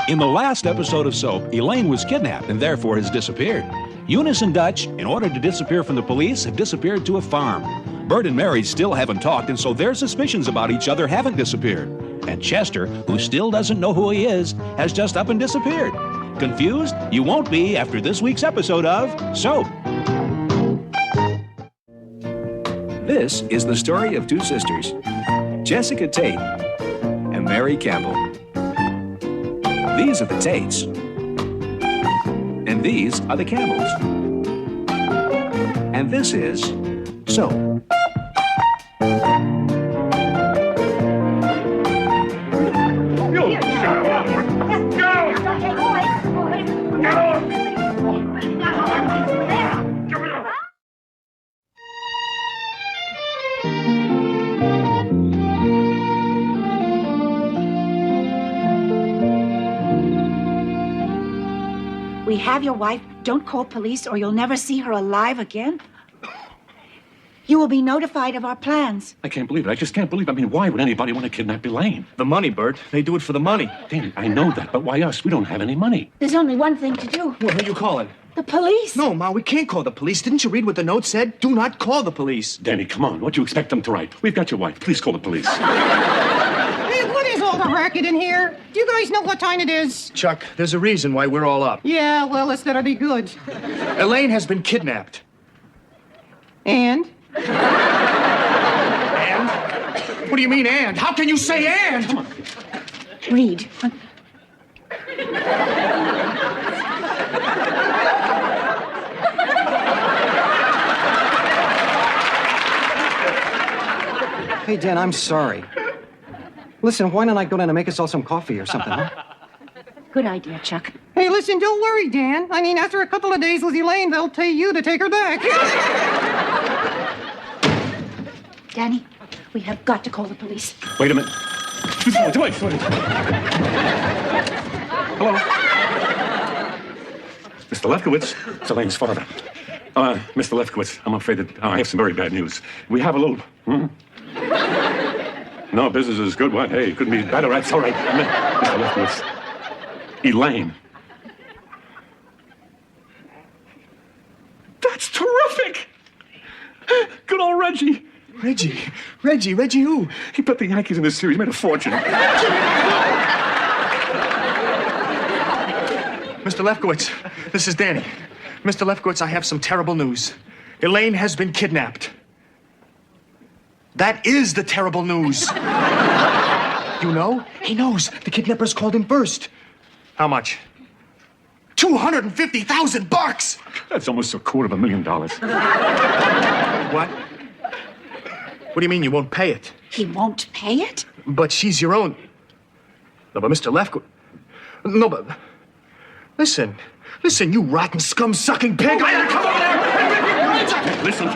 In the last episode of Soap, Elaine was kidnapped and therefore has disappeared. Eunice and Dutch, in order to disappear from the police, have disappeared to a farm. Bert and Mary still haven't talked, and so their suspicions about each other haven't disappeared. And Chester, who still doesn't know who he is, has just up and disappeared. Confused? You won't be after this week's episode of Soap. This is the story of two sisters, Jessica Tate and Mary Campbell. These are the Tates. And these are the Campbells. And this is Soap. We have your wife. Don't call police or you'll never see her alive again. You will be notified of our plans. I can't believe it. I just can't believe it. I mean, why would anybody want to kidnap Elaine? The money, Bert. They do it for the money. Danny, I know that, but why us? We don't have any money. There's only one thing to do. Well, who are you calling? The police. No, Ma, we can't call the police. Didn't you read what the note said? Do not call the police. Danny, come on. What do you expect them to write? We've got your wife. Please call the police. Hey, what is all the racket in here? Do you guys know what time it is? Chuck, there's a reason why we're all up. Yeah, well, this better be good. Elaine has been kidnapped. And? And? What do you mean, and? How can you say and? Come on. Read. Hey, Dan, I'm sorry. Listen, why don't I go down and make us all some coffee or something, huh? Good idea, Chuck. Hey, listen, don't worry, Dan. I mean, after a couple of days with Elaine, they'll pay you to take her back. Danny, we have got to call the police. Wait a minute. Wait. Hello? Mr. Lefkowitz, it's Elaine's father. Mr. Lefkowitz, I'm afraid that I have some very bad news. We have a little... No, business is good. What? Hey, it couldn't be better. That's all right. Mr. Lefkowitz. Elaine. That's terrific! Good old Reggie. Reggie who? He put the Yankees in this series, made a fortune. Mr. Lefkowitz, this is Danny. Mr. Lefkowitz, I have some terrible news. Elaine has been kidnapped. That is the terrible news. You know? He knows. The kidnappers called him first. How much? $250,000. That's almost $250,000. What? What do you mean you won't pay it? He won't pay it? But she's your own. No, but Mr. Lefkowitz. No, but. Listen, you rotten scum-sucking pig. Come on there! Listen.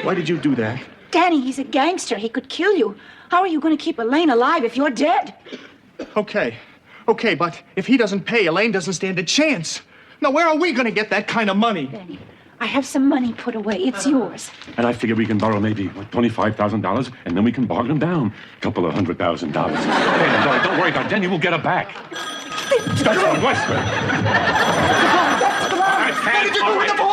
Why did you do that? Danny, he's a gangster. He could kill you. How are you going to keep Elaine alive if you're dead? Okay, but if he doesn't pay, Elaine doesn't stand a chance. Now, where are we going to get that kind of money? Danny, I have some money put away. It's yours. And I figure we can borrow maybe, $25,000, and then we can bargain down a couple of $100,000. Don't worry about it. Danny, we'll get it back. That's on Western. What did you do with the phone?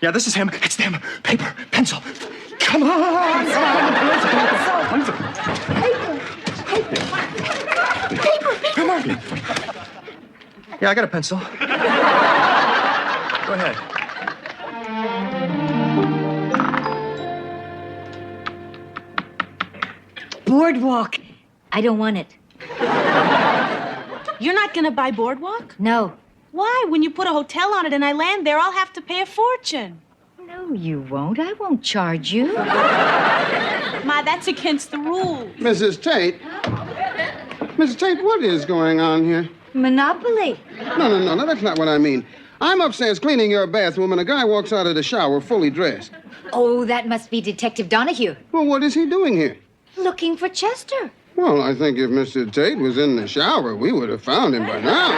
Yeah, this is him. It's them. Paper, pencil. Come on. Come on. Yeah, I got a pencil. Go ahead. Boardwalk. I don't want it. You're not gonna buy Boardwalk? No. Why? When you put a hotel on it and I land there, I'll have to pay a fortune. No, you won't. I won't charge you. Ma, that's against the rules. Mrs. Tate? Mrs. Tate, what is going on here? Monopoly. No, that's not what I mean. I'm upstairs cleaning your bathroom, and a guy walks out of the shower fully dressed. Oh, that must be Detective Donahue. Well, what is he doing here? Looking for Chester. Well, I think if Mr. Tate was in the shower, we would have found him by now.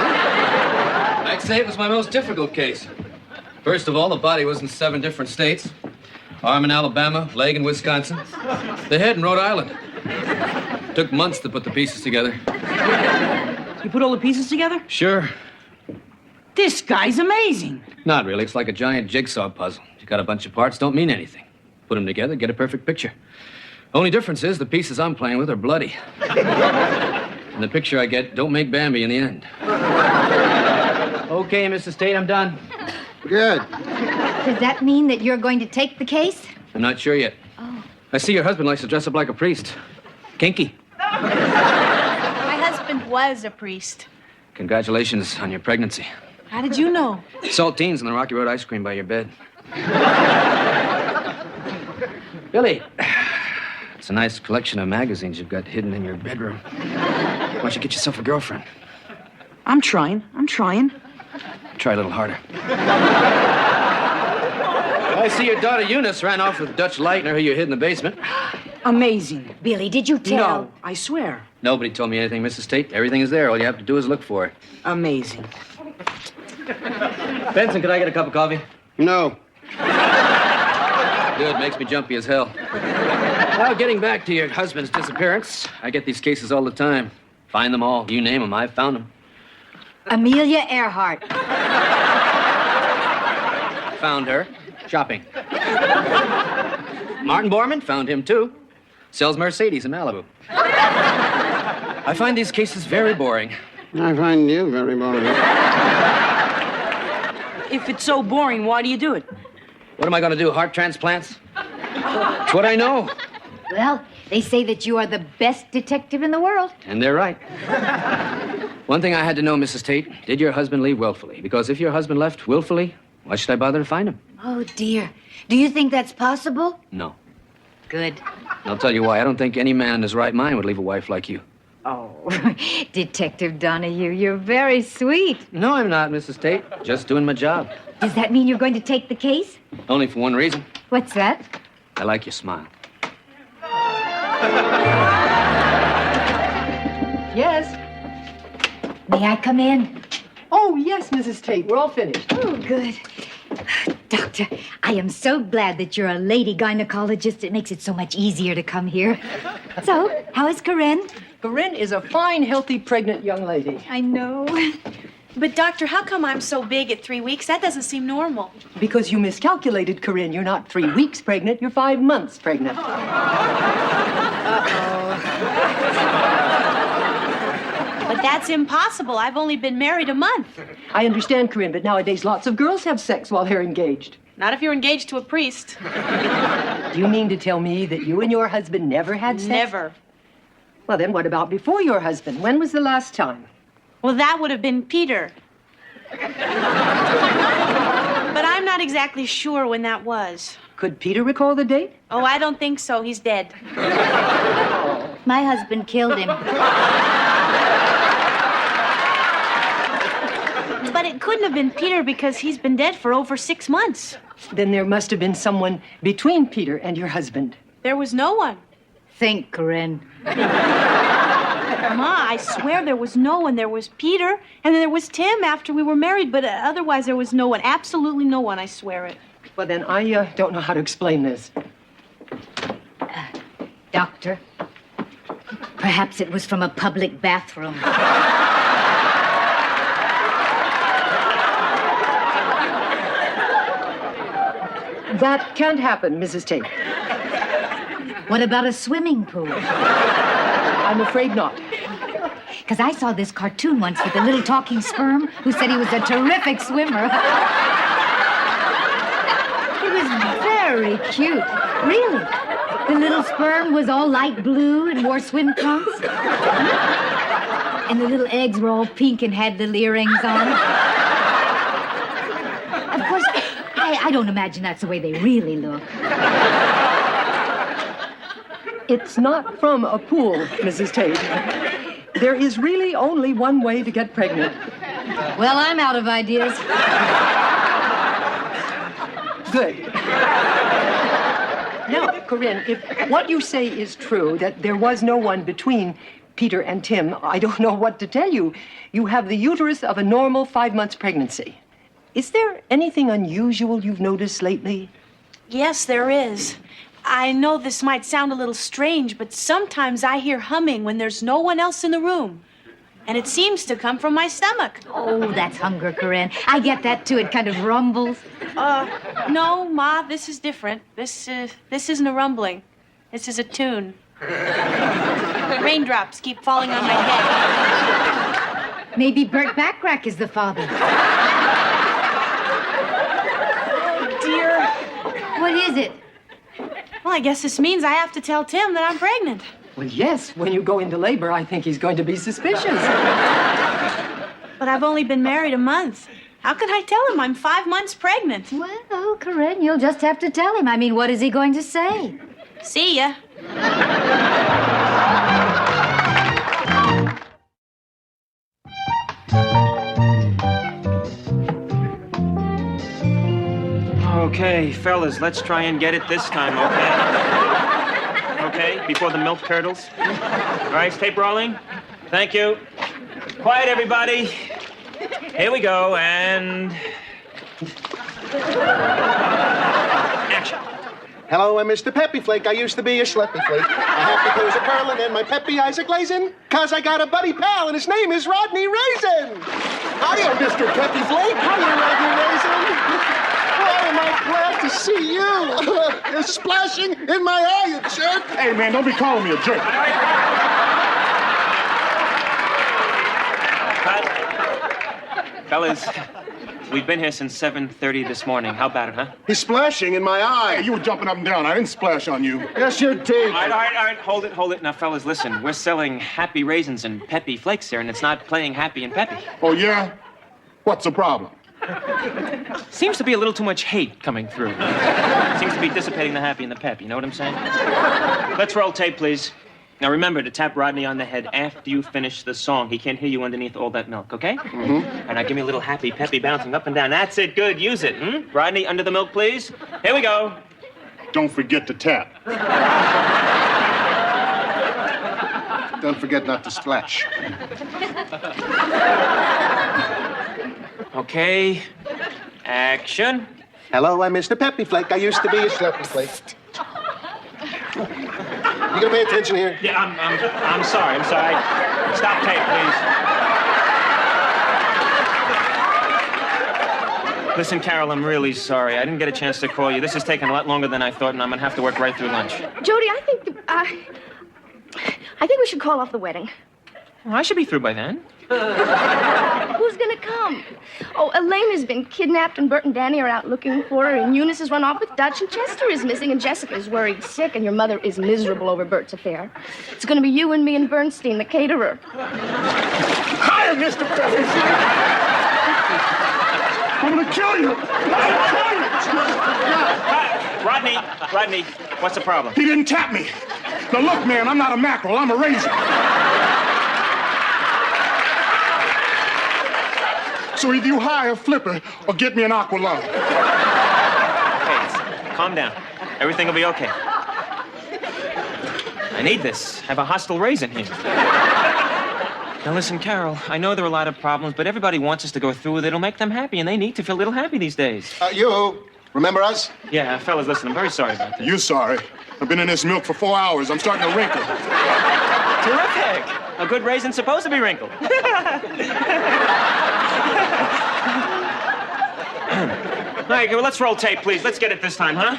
I'd say it was my most difficult case. First of all, the body was in 7 different states. Arm in Alabama, leg in Wisconsin, the head in Rhode Island. Took months to put the pieces together. You put all the pieces together? Sure. This guy's amazing. Not really. It's like a giant jigsaw puzzle. You got a bunch of parts, don't mean anything. Put them together, get a perfect picture. Only difference is the pieces I'm playing with are bloody. And the picture I get don't make Bambi in the end. Okay, Mrs. Tate, I'm done. Good. Does that mean that you're going to take the case? I'm not sure yet. Oh. I see your husband likes to dress up like a priest. Kinky. My husband was a priest. Congratulations on your pregnancy. How did you know? Saltines and the Rocky Road ice cream by your bed. Billy, it's a nice collection of magazines you've got hidden in your bedroom. Why don't you get yourself a girlfriend? I'm trying. Try a little harder. I see your daughter Eunice ran off with Dutch Leitner, who you hid in the basement. Amazing. Billy, did you tell? No, I swear. Nobody told me anything, Mrs. Tate. Everything is there. All you have to do is look for it. Amazing. Benson, could I get a cup of coffee? No. Good, makes me jumpy as hell. Now, getting back to your husband's disappearance, I get these cases all the time. Find them all. You name them, I've found them. Amelia Earhart. Found her. Shopping. Martin Borman, found him too. Sells Mercedes in Malibu. I find these cases very boring. I find you very boring. If it's so boring, why do you do it? What am I going to do, heart transplants? It's what I know. Well, they say that you are the best detective in the world. And they're right. One thing I had to know, Mrs. Tate, did your husband leave willfully? Because if your husband left willfully, why should I bother to find him? Oh, dear. Do you think that's possible? No. Good. I'll tell you why. I don't think any man in his right mind would leave a wife like you. Oh, Detective Donahue, you're very sweet. No, I'm not, Mrs. Tate. Just doing my job. Does that mean you're going to take the case? Only for one reason. What's that? I like your smile. Yes. May I come in? Oh, yes, Mrs. Tate. We're all finished. Oh, good. Doctor, I am so glad that you're a lady gynecologist. It makes it so much easier to come here. So, how is Corinne? Corinne is a fine, healthy, pregnant young lady. I know. But, Doctor, how come I'm so big at 3 weeks? That doesn't seem normal. Because you miscalculated, Corinne. You're not 3 weeks pregnant, you're 5 months pregnant. But that's impossible. I've only been married a month. I understand, Corinne, but nowadays lots of girls have sex while they're engaged. Not if you're engaged to a priest. Do you mean to tell me that you and your husband never had sex? Never. Well, then what about before your husband? When was the last time? Well, that would have been Peter. But I'm not exactly sure when that was. Could Peter recall the date? Oh, I don't think so. He's dead. My husband killed him. But it couldn't have been Peter because he's been dead for over 6 months. Then there must have been someone between Peter and your husband. There was no one. Think, Corinne. Ma, I swear there was no one. There was Peter, and then there was Tim after we were married, but otherwise there was no one. Absolutely no one, I swear it. Well, then I don't know how to explain this. Doctor, perhaps it was from a public bathroom. That can't happen, Mrs. Tate. What about a swimming pool? I'm afraid not. Because I saw this cartoon once with a little talking sperm who said he was a terrific swimmer. He was very cute. Really. The little sperm was all light blue and wore swim trunks. And the little eggs were all pink and had little earrings on. Of course, I don't imagine that's the way they really look. It's not from a pool, Mrs. Tate. There is really only one way to get pregnant. Well, I'm out of ideas. Good. Now, Corinne, if what you say is true, that there was no one between Peter and Tim, I don't know what to tell you. You have the uterus of a normal 5 months pregnancy. Is there anything unusual you've noticed lately? Yes, there is. I know this might sound a little strange, but sometimes I hear humming when there's no one else in the room. And it seems to come from my stomach. Oh, that's hunger, Corinne. I get that too. It kind of rumbles. No, Ma, this is different. This isn't a rumbling. This is a tune. Raindrops keep falling on my head. Maybe Burt Backrack is the father. Oh, dear. What is it? Well, I guess this means I have to tell Tim that I'm pregnant. Well, yes, when you go into labor, I think he's going to be suspicious. But I've only been married a month. How could I tell him I'm 5 months pregnant? Well, Corinne, you'll just have to tell him. I mean, what is he going to say? See ya. Okay, fellas, let's try and get it this time, okay? Okay, before the milk curdles. All right, tape rolling. Thank you. Quiet, everybody. Here we go, and... action. Hello, I'm Mr. Peppy Flake. I used to be a schleppy flake. My happy toes are curling and my peppy eyes are glazing. 'Cause I got a buddy pal and his name is Rodney Raisin. Hiya, Mr. Peppy Flake. Hiya, Rodney Raisin. Why am I glad to see you? You're splashing in my eye, you jerk. Hey, man, don't be calling me a jerk. Fellas, we've been here since 7:30 this morning. How about it, huh? He's splashing in my eye. Hey, you were jumping up and down. I didn't splash on you. Yes, you did. All right. Hold it. Now, fellas, listen. We're selling Happy Raisins and Peppy Flakes here, and it's not playing Happy and Peppy. Oh, yeah? What's the problem? Seems to be a little too much hate coming through. Seems to be dissipating the Happy and the Pep. You know what I'm saying? Let's roll tape, please. Now, remember to tap Rodney on the head after you finish the song. He can't hear you underneath all that milk, okay? Mm-hmm. And now give me a little Happy Peppy bouncing up and down. That's it. Good. Use it. Rodney, under the milk, please. Here we go. Don't forget to tap. Don't forget not to splash. Okay. Action. Hello, I'm Mr. Peppy Flake. I used to be a schleppy flake. You gonna pay attention here? Yeah, I'm sorry. Stop tape, please. Listen, Carol, I'm really sorry. I didn't get a chance to call you. This has taken a lot longer than I thought, and I'm gonna have to work right through lunch. Jody, I think we should call off the wedding. Well, I should be through by then. Who's gonna come? Oh, Elaine has been kidnapped, and Bert and Danny are out looking for her, and Eunice has run off with Dutch, and Chester is missing, and Jessica is worried sick, and your mother is miserable over Bert's affair. It's gonna be you and me and Bernstein, the caterer. Hi, Mr. Peppy Flake. I'm gonna kill you. Rodney, what's the problem? He didn't tap me. Now, look, man, I'm not a mackerel. I'm a raisin. So either you hire Flipper or get me an Aqualung. Hey, calm down. Everything will be okay. I need this. I have a hostile raisin here. Now listen, Carol, I know there are a lot of problems, but everybody wants us to go through with it. It'll make them happy, and they need to feel a little happy these days. You, remember us? Yeah, fellas, listen, I'm very sorry about this. You sorry? I've been in this milk for 4 hours. I'm starting to wrinkle. Terrific! A good raisin's supposed to be wrinkled. All right, well, let's roll tape, please. Let's get it this time, huh?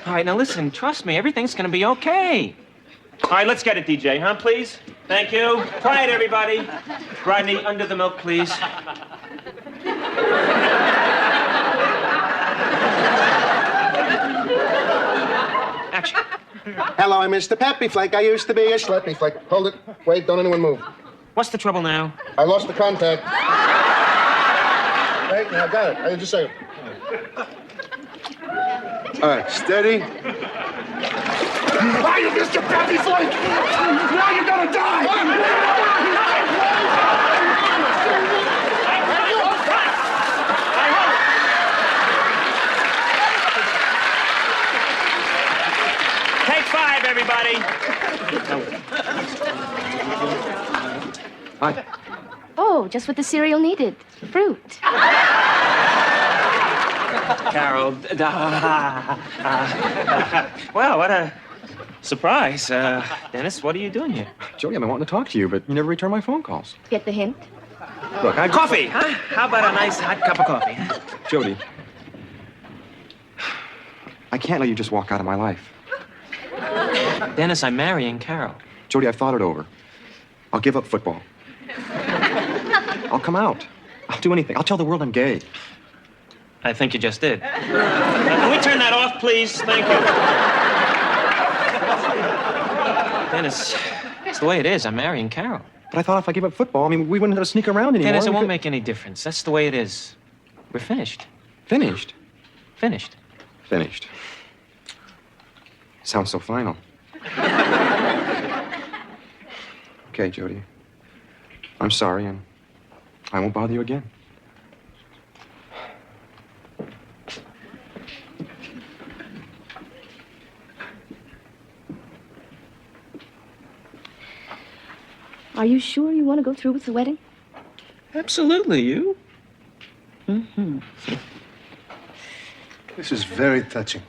All right, now listen, trust me, everything's gonna be okay. All right, let's get it, DJ, huh, please? Thank you. Quiet, everybody. Rodney, under the milk, please. Action. Hello, I'm Mr. Peppy Flake. I used to be a schleppy flake. Hold it. Wait, don't anyone move. What's the trouble now? I lost the contact. Wait, I got it. Just a second. All right, steady. Why you, Mr. Peppy Flake? Now you're gonna die! Take 5, everybody. Hi. Oh, just what the cereal needed. Fruit. Carol. Well, what a surprise. Dennis, what are you doing here? Jody, I've been wanting to talk to you, but you never return my phone calls. Get the hint? Look, Coffee, huh? How about a nice hot cup of coffee? Jody, I can't let you just walk out of my life. Dennis, I'm marrying Carol. Jody, I've thought it over. I'll give up football. I'll come out. I'll do anything. I'll tell the world I'm gay. I think you just did. Can we turn that off, please? Thank you. Dennis, it's the way it is. I'm marrying Carol. But I thought if I gave up football, I mean, we wouldn't have to sneak around anymore. Dennis, it We won't could- make any difference. That's the way it is. We're finished. Finished? Finished. Finished. Sounds so final. Okay, Jody. I'm sorry, and I won't bother you again. Are you sure you want to go through with the wedding? Absolutely, you. This is very touching.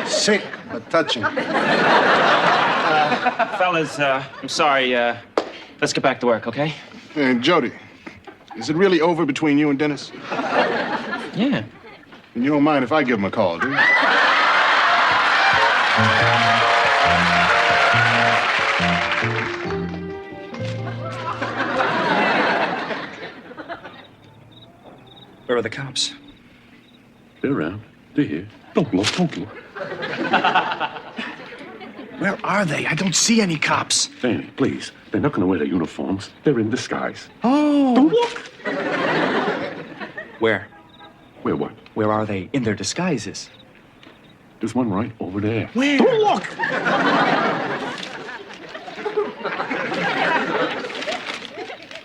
Sick, but touching. Fellas, I'm sorry. Let's get back to work, okay? And Jody, is it really over between you and Dennis? Yeah. And you don't mind if I give him a call, do you? Where are the cops? They're around. They're here. Don't look. Don't look. Where are they? I don't see any cops. Danny, please. They're not going to wear their uniforms. They're in disguise. Oh. Don't look. Where? Where what? Where are they in their disguises? There's one right over there. Where? Don't look.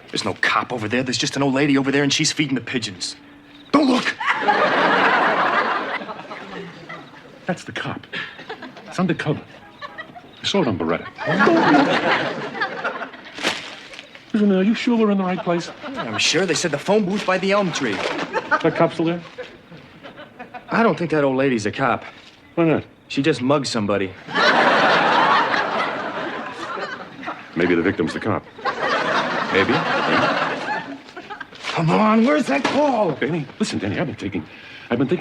There's no cop over there. There's just an old lady over there, and she's feeding the pigeons. Don't look. That's the cop. It's undercover. I saw it on Beretta. Listen, are you sure we're in the right place? I'm sure. They said the phone booth by the elm tree. That cop still there? I don't think that old lady's a cop. Why not? She just mugged somebody. Maybe the victim's the cop. Maybe. Come on, where's that call? Danny, listen, Danny, I've been thinking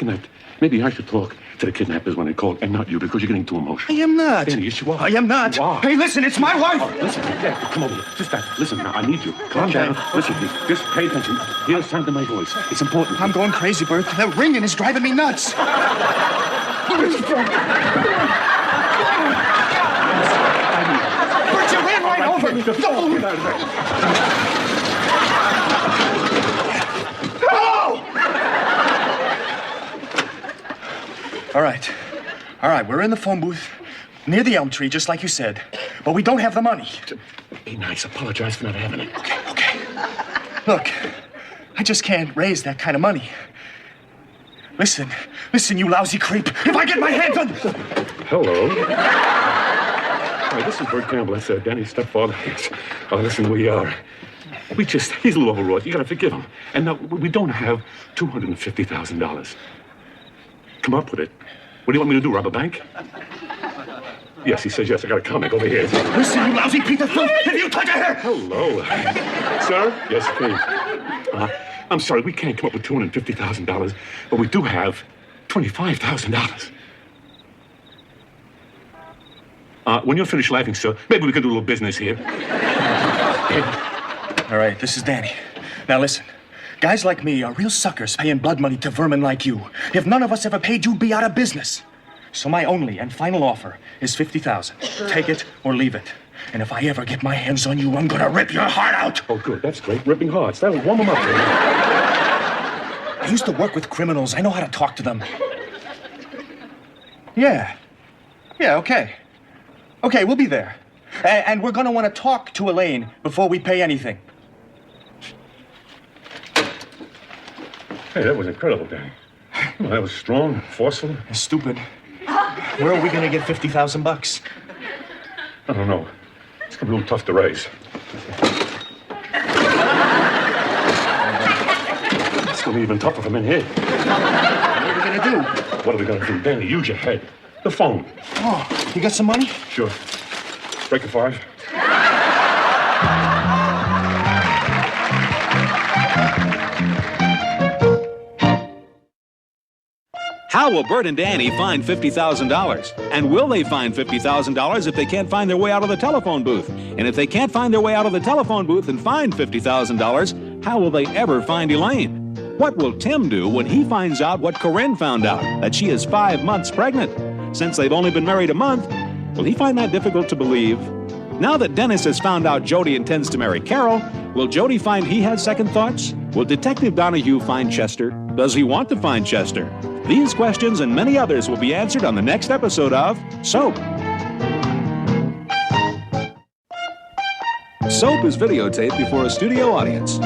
that maybe I should talk to the kidnappers when they call, and not you, because you're getting too emotional. I am not. Danny, yes, you are. I am not. You are. Hey, listen, it's my wife. Oh, listen, Dad, come over here. Just that. Listen, now, I need you. Calm down. Listen, please. Just pay attention. Hear the sound of my voice. It's important. I'm going crazy, Bert. That ringing is driving me nuts. Bert, you ran right over me. All right. All right, we're in the phone booth near the elm tree, just like you said. But we don't have the money. Be nice. Apologize for not having it. Okay. Look, I just can't raise that kind of money. Listen, you lousy creep. If I get my hands on... Hello. Hi, this is Bert Campbell. That's Danny's stepfather. Yes. Listen, he's a little overwrought. You gotta forgive him. And now, we don't have $250,000. Come up with it. What do you want me to do, rob a bank? Yes, he says yes. I got a comic over here. Listen, you lousy piece of filth. If you touch a hair... Hello. Sir? Yes, please. I'm sorry, we can't come up with $250,000, but we do have $25,000. When you're finished laughing, sir, maybe we could do a little business here. All right, this is Danny. Now listen. Guys like me are real suckers paying blood money to vermin like you. If none of us ever paid, you'd be out of business. So my only and final offer is $50,000. Take it or leave it. And if I ever get my hands on you, I'm gonna rip your heart out. Oh, good. That's great. Ripping hearts. That'll warm them up. I used to work with criminals. I know how to talk to them. Yeah, okay. Okay, we'll be there. And we're gonna want to talk to Elaine before we pay anything. Hey, that was incredible, Danny. Well, that was strong, forceful. Stupid. Where are we gonna get $50,000? I don't know. It's gonna be a little tough to raise. gonna be even tougher from in here. What are we gonna do? What are we gonna do? Danny, use your head. The phone. Oh, you got some money? Sure. Break a 5. How will Bert and Danny find $50,000? And will they find $50,000 if they can't find their way out of the telephone booth? And if they can't find their way out of the telephone booth and find $50,000, how will they ever find Elaine? What will Tim do when he finds out what Corinne found out, that she is 5 months pregnant? Since they've only been married a month, will he find that difficult to believe? Now that Dennis has found out Jody intends to marry Carol, will Jody find he has second thoughts? Will Detective Donahue find Chester? Does he want to find Chester? These questions and many others will be answered on the next episode of Soap. Soap is videotaped before a studio audience.